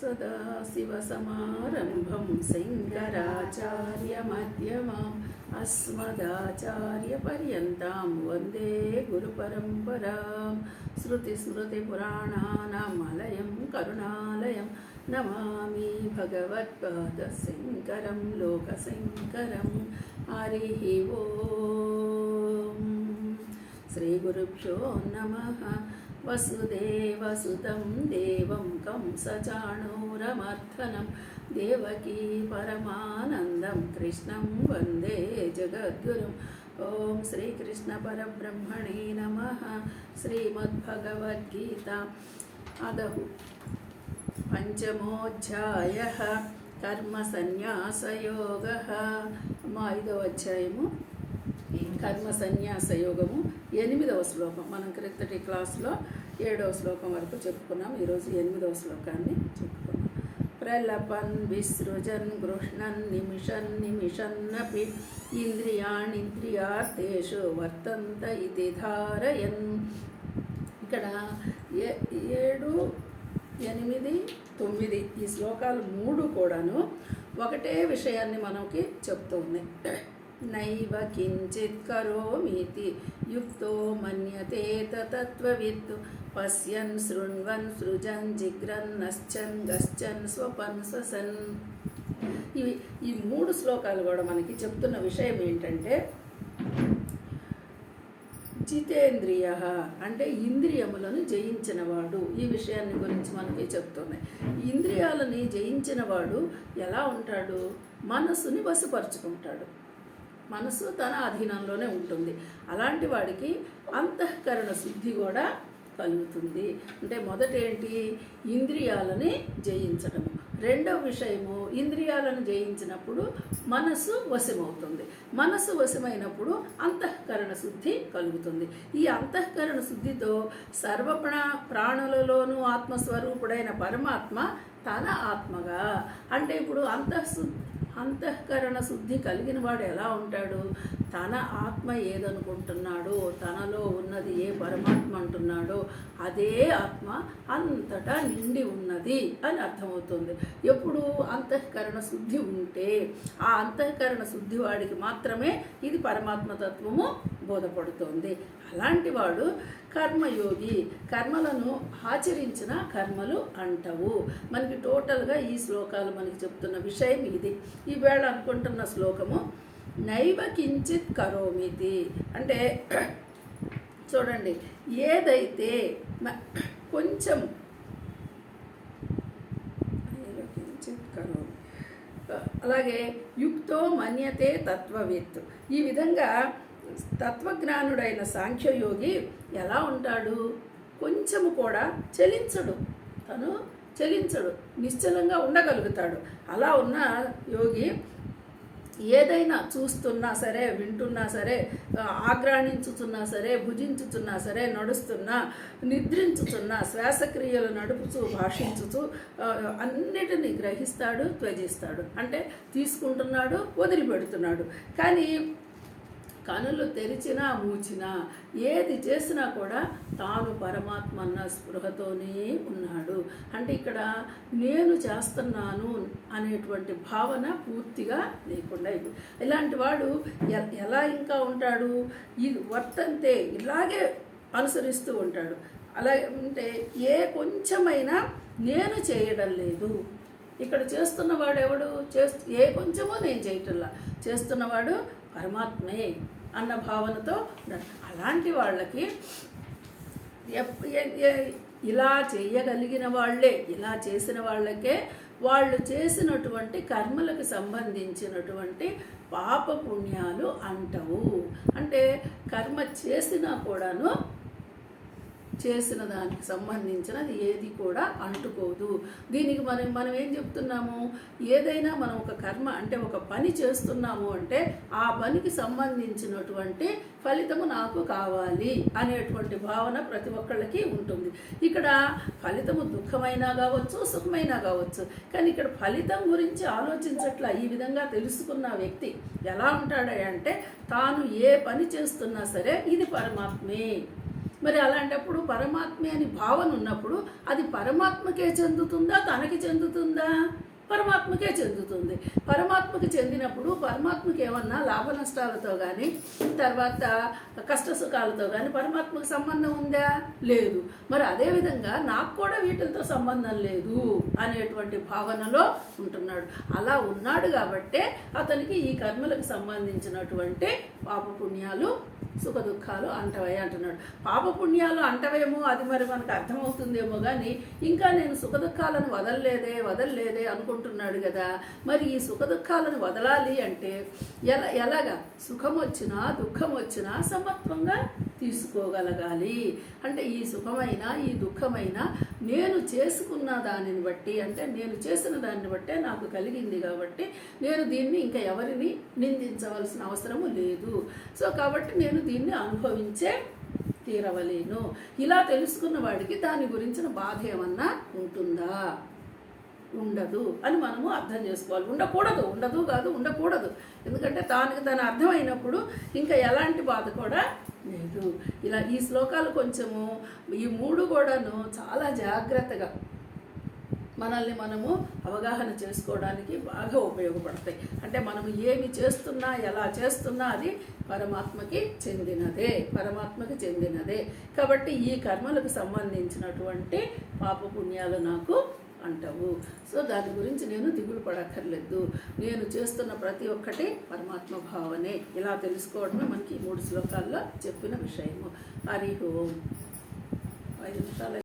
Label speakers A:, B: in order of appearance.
A: सदाशिवसमारम्भं शङ्कराचार्यमध्यमाम् अस्मदाचार्यपर्यन्तां वन्दे गुरुपरम्परां श्रुतिस्मृतिपुराणानामालयं करुणालयं नमामि भगवत्पादशङ्करं लोकशङ्करं हरिः ओम् श्रीगुरुभ्यो नमः। वसुदेवसुतं देवं कंसचाणूरमर्दनं देवकी परमानन्दं कृष्णं वन्दे जगद्गुरुम्। ॐ श्रीकृष्णपरब्रह्मणे नमः। श्रीमद्भगवद्गीता अदः पंचमोऽध्यायः कर्मसन्न्यासयोगः। 5వ అధ్యాయము కర్మ సన్యాస యోగము 8వ శ్లోకం. మనం క్రితటి క్లాస్లో 7వ శ్లోకం వరకు చెప్పుకున్నాం. ఈరోజు 8వ శ్లోకాన్ని చెప్పుకున్నాం. ప్రలపన్ విసృజన్ గృహ్ణన్ నిమిషన్ నిమిషన్నపి ఇంద్రియాణింద్రియార్థేషు వర్తంత ఇది ధారయన్. ఇక్కడ 7, 8, 9 ఈ శ్లోకాలు 3 కూడాను ఒకటే విషయాన్ని మనకి చెప్తూ ఉన్నాయి. నైవ కించిత్ కరోమీతి యుక్తో మన్యతే తత్వవిత్ పశ్యన్ శృణ్వన్ సృజన్ జిగ్రన్ నశ్చన్ గశ్చన్ స్వపన్ స్వసన్. ఈ 3 శ్లోకాలు కూడా మనకి చెప్తున్న విషయం ఏంటంటే, జితేంద్రియ అంటే ఇంద్రియములను జయించినవాడు. ఈ విషయాన్ని గురించి మనకి చెప్తున్నాయి. ఇంద్రియాలని జయించినవాడు ఎలా ఉంటాడు? మనసుని వశపరుచుకుంటాడు. మనసు తన అధీనంలోనే ఉంటుంది. అలాంటి వాడికి అంతఃకరణ శుద్ధి కూడా కలుగుతుంది. అంటే మొదటేంటి? ఇంద్రియాలని జయించడం. రెండవ విషయము, ఇంద్రియాలను జయించినప్పుడు మనసు వశమవుతుంది. మనసు వశమైనప్పుడు అంతఃకరణ శుద్ధి కలుగుతుంది. ఈ అంతఃకరణ శుద్ధితో ప్రాణులలోనూ ఆత్మస్వరూపుడైన పరమాత్మ తన ఆత్మగా, అంటే ఇప్పుడు అంతఃకరణ శుద్ధి కలిగిన వాడు ఎలా ఉంటాడు? తన ఆత్మ ఏదనుకుంటున్నాడో, తనలో ఉన్నది ఏ పరమాత్మ అంటున్నాడో అదే ఆత్మ అంతటా నిండి ఉన్నది అని అర్థమవుతుంది. ఎప్పుడు అంతఃకరణ శుద్ధి ఉంటే ఆ అంతఃకరణ శుద్ధి వాడికి మాత్రమే ఇది పరమాత్మతత్వము బోధపడుతుంది. అలాంటి వాడు కర్మయోగి. కర్మలను ఆచరించిన కర్మలు అంటవు. మనకి టోటల్గా ఈ శ్లోకాలు మనకి చెప్తున్న విషయం ఇది. ఈవేళ అనుకుంటున్న శ్లోకము నైవ కించిత్ కరోమితి అంటే చూడండి, ఏదైతే కొంచెం అలాగే యుక్తో మన్యతే తత్వవిత్. ఈ విధంగా తత్వజ్ఞానుడైన సాంఖ్యయోగి ఎలా ఉంటాడు? కొంచెము కూడా తను చలించడు, నిశ్చలంగా ఉండగలుగుతాడు. అలా ఉన్న యోగి ఏదైనా చూస్తున్నా సరే, వింటున్నా సరే, ఆగ్రాణించుతున్నా సరే, భుజించుతున్నా సరే, నడుస్తున్నా, నిద్రించుతున్నా, శ్వాసక్రియలు నడుపుతూ, భాషించుతూ అన్నిటినీ గ్రహిస్తాడు, త్యజిస్తాడు. అంటే తీసుకుంటున్నాడు, వదిలిపెడుతున్నాడు. కానీ కనులు తెరిచినా మూచినా ఏది చేసినా కూడా తాను పరమాత్మ అన్న స్పృహతోనే ఉన్నాడు. అంటే ఇక్కడ నేను చేస్తున్నాను అనేటువంటి భావన పూర్తిగా లేకుండా ఇలాంటి వాడు ఎలా ఇంకా ఉంటాడు? ఈ వర్తంతే ఇలాగే అనుసరిస్తూ ఉంటాడు. అలా ఉంటే ఏ కొంచెమైనా నేను చేయడం లేదు. ఇక్కడ చేస్తున్నవాడు ఎవడు? ఏ కొంచెమో నేను చేయటంలా, చేస్తున్నవాడు పరమాత్మే అన్న భావనతో. అలాంటి వాళ్ళకి ఇలా చేయగలిగిన వాళ్ళే, ఇలా చేసిన వాళ్ళకే వాళ్ళు చేసినటువంటి కర్మలకు సంబంధించినటువంటి పాప పుణ్యాలు అంటవు. అంటే కర్మ చేసినా కూడాను చేసిన దానికి సంబంధించినది ఏది కూడా అంటుకోదు. దీనికి మనం ఏం చెప్తున్నాము? ఏదైనా మనం ఒక కర్మ అంటే ఒక పని చేస్తున్నాము అంటే ఆ పనికి సంబంధించినటువంటి ఫలితము నాకు కావాలి అనేటువంటి భావన ప్రతి ఒక్కళ్ళకి ఉంటుంది. ఇక్కడ ఫలితము దుఃఖమైనా కావచ్చు, సుఖమైనా కావచ్చు. కానీ ఇక్కడ ఫలితం గురించి ఆలోచించట్లా. ఈ విధంగా తెలుసుకున్న వ్యక్తి ఎలా ఉంటాడంటే తాను ఏ పని చేస్తున్నా సరే ఇది పరమాత్మే, మరి అలాంటప్పుడు పరమాత్మే అని భావన ఉన్నప్పుడు అది పరమాత్మకే చెందుతుందా, తనకి చెందుతుందా? పరమాత్మకే చెందుతుంది. పరమాత్మకి చెందినప్పుడు పరమాత్మకి ఏమన్నా లాభ నష్టాలతో కానీ, తర్వాత కష్ట సుఖాలతో కానీ పరమాత్మకు సంబంధం ఉందా? లేదు. మరి అదేవిధంగా నాకు కూడా వీటితో సంబంధం లేదు అనేటువంటి భావనలో ఉంటున్నాడు. అలా ఉన్నాడు కాబట్టే అతనికి ఈ కర్మలకు సంబంధించినటువంటి పాపపుణ్యాలు సుఖ దుఃఖాలు అంటవే అంటున్నాడు. పాపపుణ్యాలు అంటవేమో అది మరి మనకు అర్థమవుతుందేమో కానీ ఇంకా నేను సుఖ దుఃఖాలను వదలలేదే అనుకుంటున్నాడు కదా. మరి ఈ సుఖ దుఃఖాలను వదలాలి అంటే ఎలాగా? సుఖం వచ్చినా దుఃఖం వచ్చినా సమత్వంగా తీసుకోగలగాలి. అంటే ఈ సుఖమైనా ఈ దుఃఖమైనా నేను చేసుకున్న దానిని బట్టి, అంటే నేను చేసిన దాన్ని బట్టే నాకు కలిగింది కాబట్టి నేను దీన్ని ఇంకా ఎవరిని నిందించవలసిన అవసరము లేదు. సో కాబట్టి నేను దీన్ని అనుభవించే తీరవలేను. ఇలా తెలుసుకున్న వాడికి దాని గురించిన బాధ ఏమన్నా ఉంటుందా? ఉండదు అని మనము అర్థం చేసుకోవాలి. ఉండకూడదు. ఎందుకంటే దాని అర్థమైనప్పుడు ఇంకా ఎలాంటి బాధ కూడా లేదు. ఇలా ఈ శ్లోకాలు కొంచెము ఈ 3 కూడాను చాలా జాగ్రత్తగా మనల్ని మనము అవగాహన చేసుకోవడానికి బాగా ఉపయోగపడతాయి. అంటే మనము ఏమి చేస్తున్నా, ఎలా చేస్తున్నా అది పరమాత్మకి చెందినదే. కాబట్టి ఈ కర్మలకు సంబంధించినటువంటి పాపపుణ్యాలు నాకు అంటావు. సో దాని గురించి నేను దిగులు పడక్కర్లేదు. నేను చేస్తున్న ప్రతి ఒక్కటి పరమాత్మ భావనే. ఇలా తెలుసుకోవడమే మనకి 3 శ్లోకాల్లో చెప్పిన విషయము. హరి ఓం. 5 నిమిషాలు